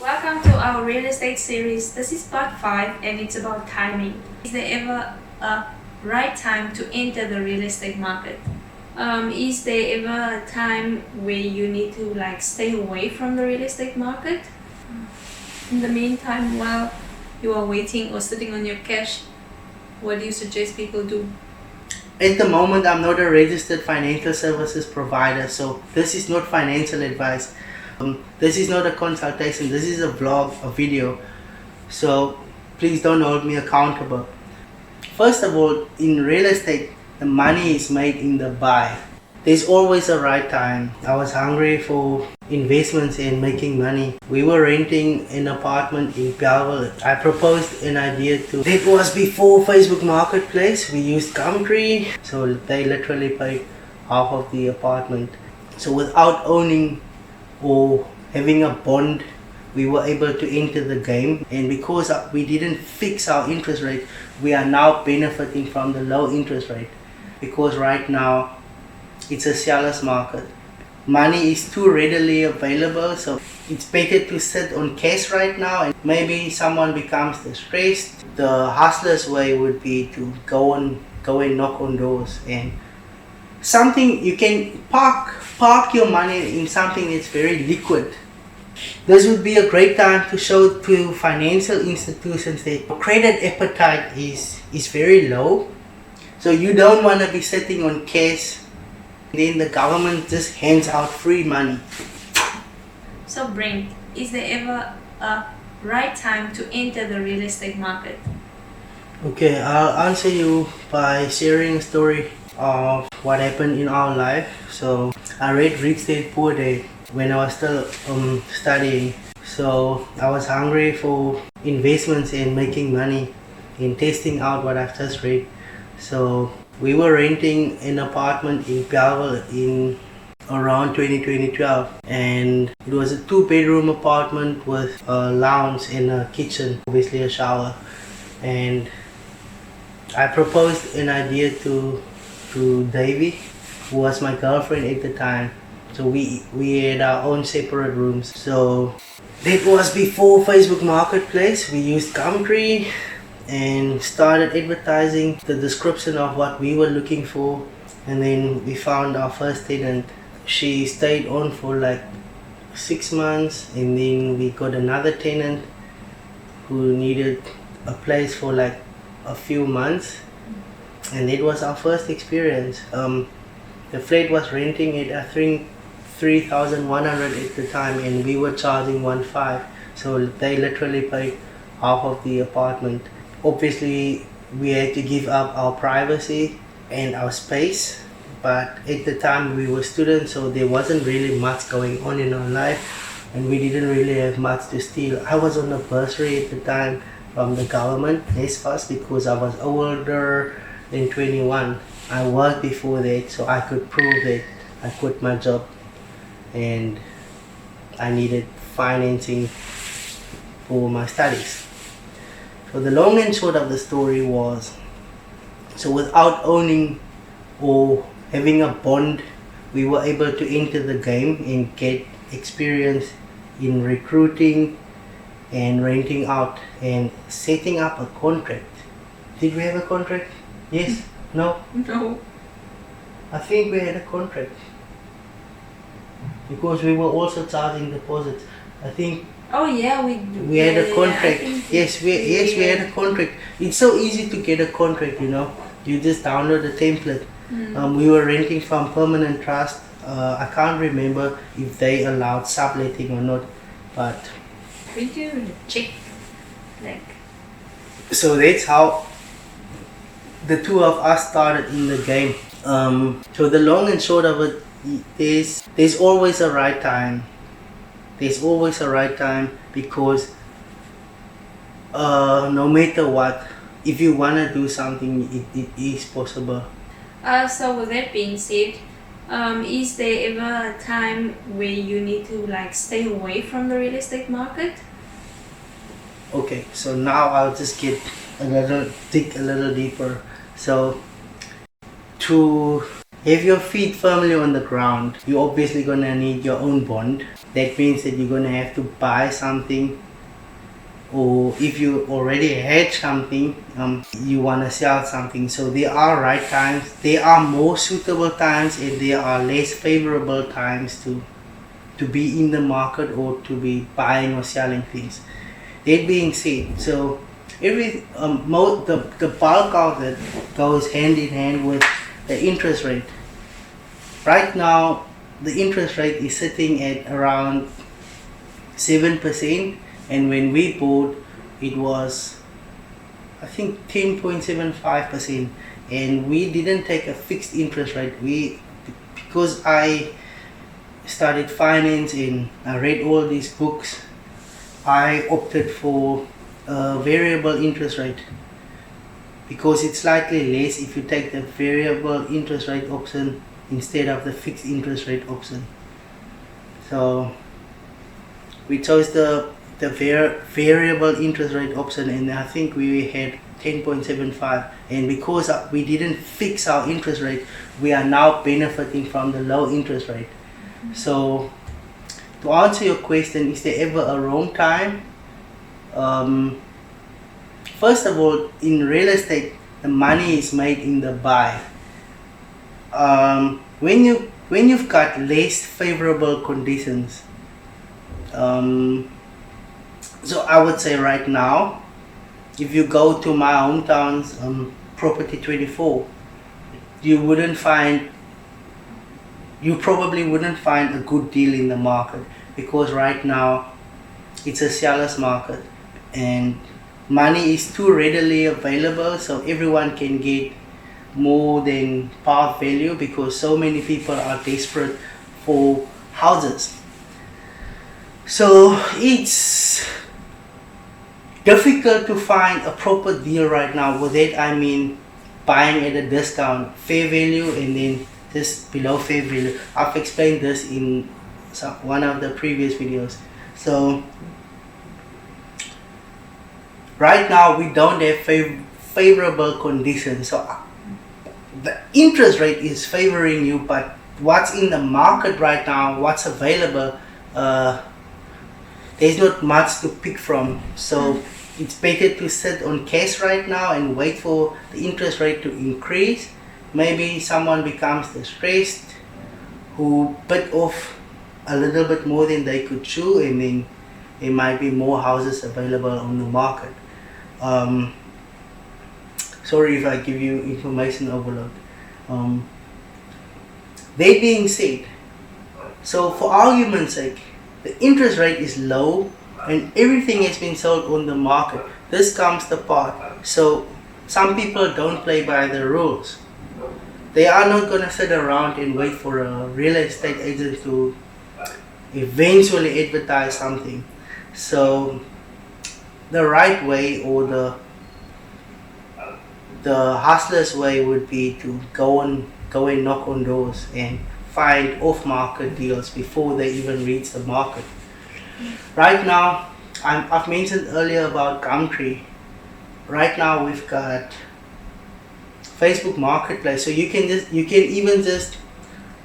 Welcome to our real estate series. This is part 5 and it's about timing. Is there ever a right time to enter the real estate market? Is there ever a time where you need to stay away from the real estate market? In the meantime, while you are waiting or sitting on your cash, what do you suggest people do? At the moment, I'm not a registered financial services provider, so this is not financial advice. This is not a consultation. This is a vlog, a video. So please don't hold me accountable. First of all, in real estate, the money is made in the buy. There's always a right time. I was hungry for investments and making money. We were renting an apartment in Belleville. I proposed an idea to. That was before Facebook Marketplace. We used Gumtree, so they literally paid half of the apartment. So without owning or having a bond, we were able to enter the game. And because we didn't fix our interest rate, we are now benefiting from the low interest rate. Because right now, it's a seller's market. Money is too readily available, so it's better to sit on cash right now, and maybe someone becomes distressed. The hustler's way would be to go and knock on doors, and something you can park your money in something that's very liquid. This would be a great time to show to financial institutions that credit appetite is very low. So you don't want to be sitting on cash. Then the government just hands out free money. So Brent, is there ever a right time to enter the real estate market? Okay, I'll answer you by sharing a story of what happened in our life. So I read Rich Dad Poor Dad when I was still studying. So I was hungry for investments and making money and testing out what I've just read. So we were renting an apartment in Belleville in around 2012, and it was a 2-bedroom apartment with a lounge and a kitchen, obviously a shower. And I proposed an idea to Davy, who was my girlfriend at the time. So we had our own separate rooms. So that was before Facebook Marketplace. We used Gumtree and started advertising the description of what we were looking for, and then we found our first tenant. She stayed on for 6 months, and then we got another tenant who needed a place for a few months, and that was our first experience. The flat was renting at I think 3,100 at the time, and we were charging 1,500, so they literally paid half of the apartment. Obviously, we had to give up our privacy and our space, but at the time we were students, so there wasn't really much going on in our life, and we didn't really have much to steal. I was on a bursary at the time from the government, NSFAS, because I was older than 21. I worked before that, so I could prove that I quit my job and I needed financing for my studies. So the long and short of the story was, so without owning or having a bond, we were able to enter the game and get experience in recruiting and renting out and setting up a contract. Did we have a contract? Yes? No? No. I think we had a contract, because we were also charging deposits. I think. Oh yeah, we had a contract. Yes, we had a contract. It's so easy to get a contract, You just download the template. We were renting from Permanent Trust. I can't remember if they allowed subletting or not, but we do check. So that's how the two of us started in the game. So the long and short of it is, there's always a right time. There's always a right time, because no matter what, if you want to do something, it is possible. So with that being said, is there ever a time where you need to stay away from the real estate market? Okay, so now I'll just dig a little deeper. So to have your feet firmly on the ground, you're obviously gonna need your own bond. that means that you're gonna have to buy something, or if you already had something, you wanna sell something. So there are right times, there are more suitable times, and there are less favorable times to be in the market or to be buying or selling things. That being said, so the bulk of it goes hand in hand with the interest rate. Right now, the interest rate is sitting at around 7%, and when we bought, it was, I think, 10.75%, and we didn't take a fixed interest rate. Because I studied finance and I read all these books, I opted for a variable interest rate because it's slightly less if you take the variable interest rate option instead of the fixed interest rate option. So we chose the variable interest rate option, and I think we had 10.75, and because we didn't fix our interest rate, we are now benefiting from the low interest rate. So to answer your question, is there ever a wrong time? First of all, in real estate, the money is made in the buy. When you've got less favorable conditions, so I would say right now, if you go to my hometown's Property 24, you probably wouldn't find a good deal in the market, because right now it's a seller's market and money is too readily available, so everyone can get more than par value because so many people are desperate for houses. So it's difficult to find a proper deal right now. With that I mean buying at a discount, fair value, and then just below fair value. I've explained this in one of the previous videos. So right now we don't have favorable conditions. So the interest rate is favoring you, but what's in the market right now, what's available, there's not much to pick from. So it's better to sit on cash right now and wait for the interest rate to increase. Maybe someone becomes distressed who bit off a little bit more than they could chew, and then there might be more houses available on the market. Sorry if I give you information overload. That being said, so for argument's sake, the interest rate is low and everything has been sold on the market. This comes the part. So some people don't play by the rules. They are not going to sit around and wait for a real estate agent to eventually advertise something. So the right way, or the hustler's way, would be to go and knock on doors and find off-market deals before they even reach the market. Right now, I've mentioned earlier about Gumtree. Right now we've got Facebook Marketplace, so you can even just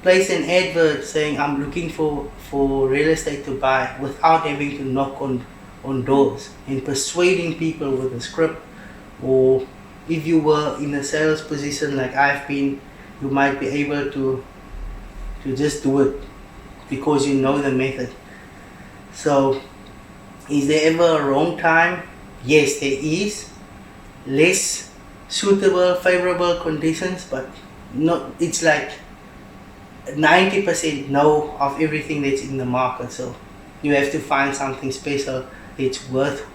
place an advert saying I'm looking for real estate to buy without having to knock on doors and persuading people with a script. Or if you were in a sales position like I've been, you might be able to just do it because you know the method. So is there ever a wrong time? Yes, there is. Less suitable, favorable conditions, but not, it's like 90% no of everything that's in the market. So you have to find something special that's worth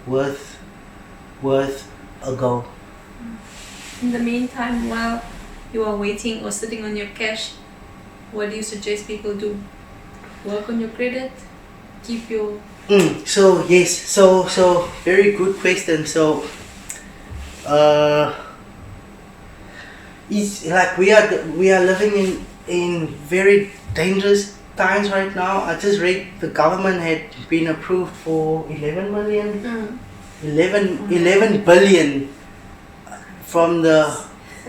a go. In the meantime, while you are waiting or sitting on your cash, what do you suggest people do? Work on your credit? Keep your... So yes, so very good question. So it's like we are living in very dangerous times right now. I just read the government had been approved for 11 billion from the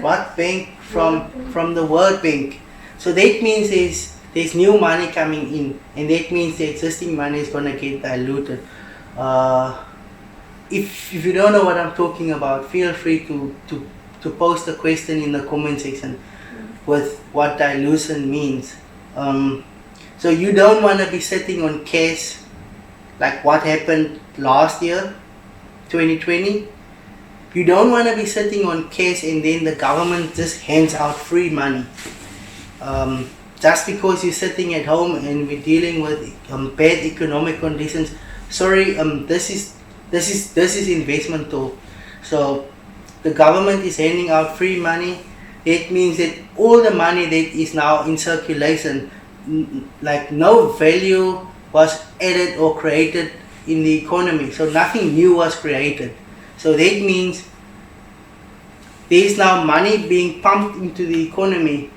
what bank, from the World Bank. So that means is there's new money coming in, and that means the existing money is gonna get diluted. If you don't know what I'm talking about, feel free to post a question in the comment section with what dilution means. So you don't want to be sitting on cash like what happened last year, 2020. You don't want to be sitting on cash and then the government just hands out free money. Just because you're sitting at home and we're dealing with bad economic conditions. Sorry, this is investment talk. So the government is handing out free money. That means that all the money that is now in circulation, like no value was added or created in the economy. So nothing new was created. So that means there is now money being pumped into the economy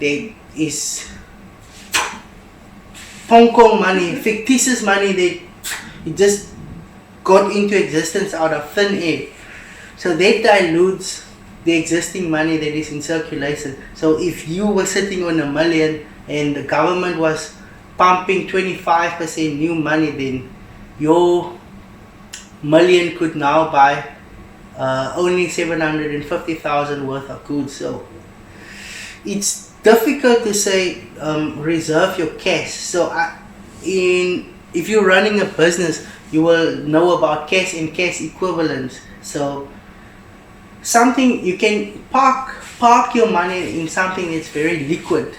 that is Hong Kong money, fictitious money that it just got into existence out of thin air. So that dilutes the existing money that is in circulation. So if you were sitting on $1 million and the government was pumping 25% new money, then your million could now buy only 750,000 worth of goods. So it's difficult to say reserve your cash. So if you're running a business, you will know about cash and cash equivalents. So something you can park your money in something that's very liquid.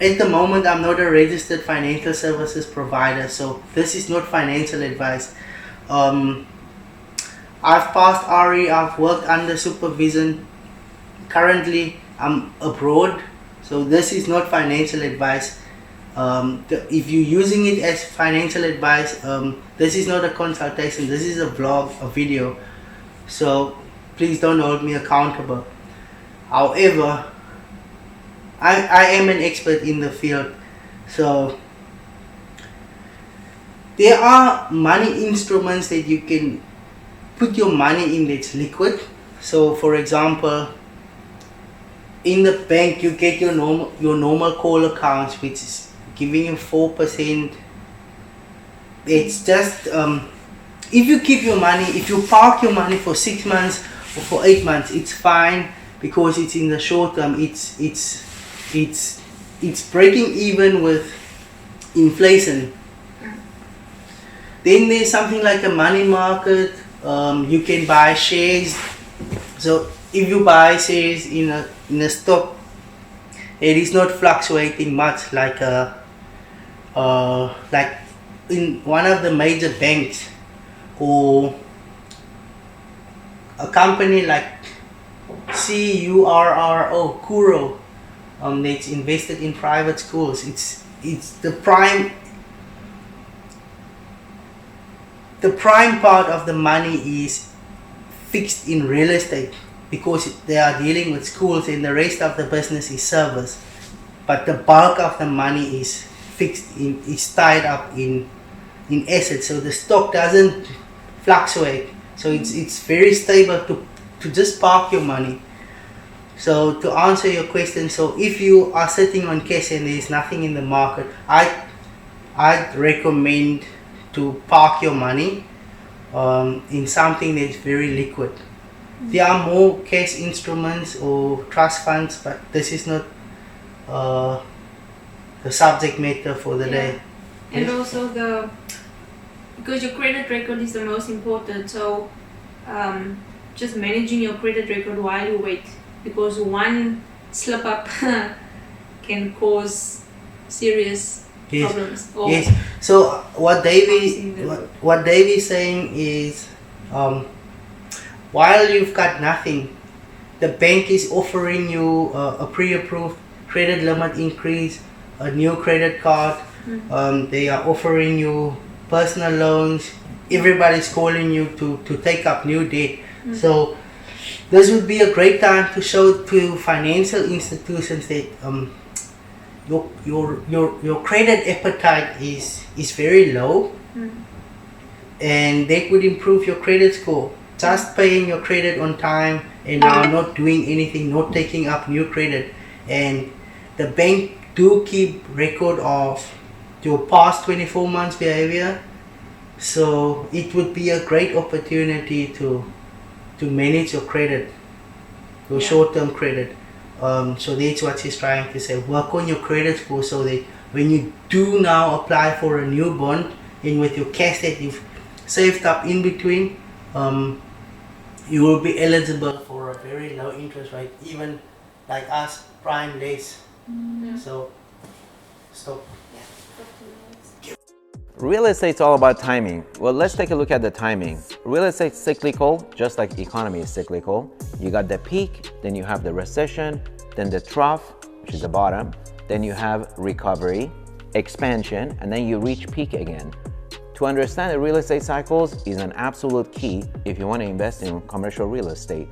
At the moment, I'm not a registered financial services provider, so this is not financial advice. I've passed RE, I've worked under supervision. Currently, I'm abroad, so this is not financial advice. If you're using it as financial advice, this is not a consultation, this is a vlog, a video. So please don't hold me accountable. However, I am an expert in the field. So there are money instruments that you can put your money in that's liquid. So for example, in the bank you get your normal call accounts, which is giving you 4%. It's just if you keep your money, if you park your money for 6 months or for 8 months, it's fine because it's in the short term. It's breaking even with inflation. Then there's something like a money market. You can buy shares. So if you buy shares in a stock, it is not fluctuating much like in one of the major banks or a company like Kuro, that's invested in private schools. It's the prime part of the money is fixed in real estate because they are dealing with schools, and the rest of the business is service. But the bulk of the money is fixed is tied up in assets, so the stock doesn't fluctuate. So it's very stable to just park your money. So to answer your question, so if you are sitting on cash and there is nothing in the market, I'd recommend to park your money in something that's very liquid. There are more cash instruments or trust funds, but this is not the subject matter for the day. And also because your credit record is the most important, so just managing your credit record while you wait, because one slip up can cause serious problems. Yes. So what Davey is saying is, while you've got nothing, the bank is offering you a pre-approved credit limit increase, a new credit card. They are offering you personal loans. Everybody's calling you to take up new debt. So this would be a great time to show to financial institutions that your credit appetite is very low, and that would improve your credit score. just paying your credit on time and now not doing anything, not taking up new credit. And the bank do keep record of your past 24 months behavior, so it would be a great opportunity to manage your credit, your short-term credit. So that's what she's trying to say. Work on your credit score so that when you do now apply for a new bond, and with your cash that you've saved up in between, you will be eligible for a very low interest rate, even like us, prime less. So stop. Real estate's all about timing. Well, let's take a look at the timing. Real estate's cyclical, just like economy is cyclical. You got the peak, then you have the recession, then the trough, which is the bottom, then you have recovery, expansion, and then you reach peak again. To understand the real estate cycles is an absolute key if you want to invest in commercial real estate.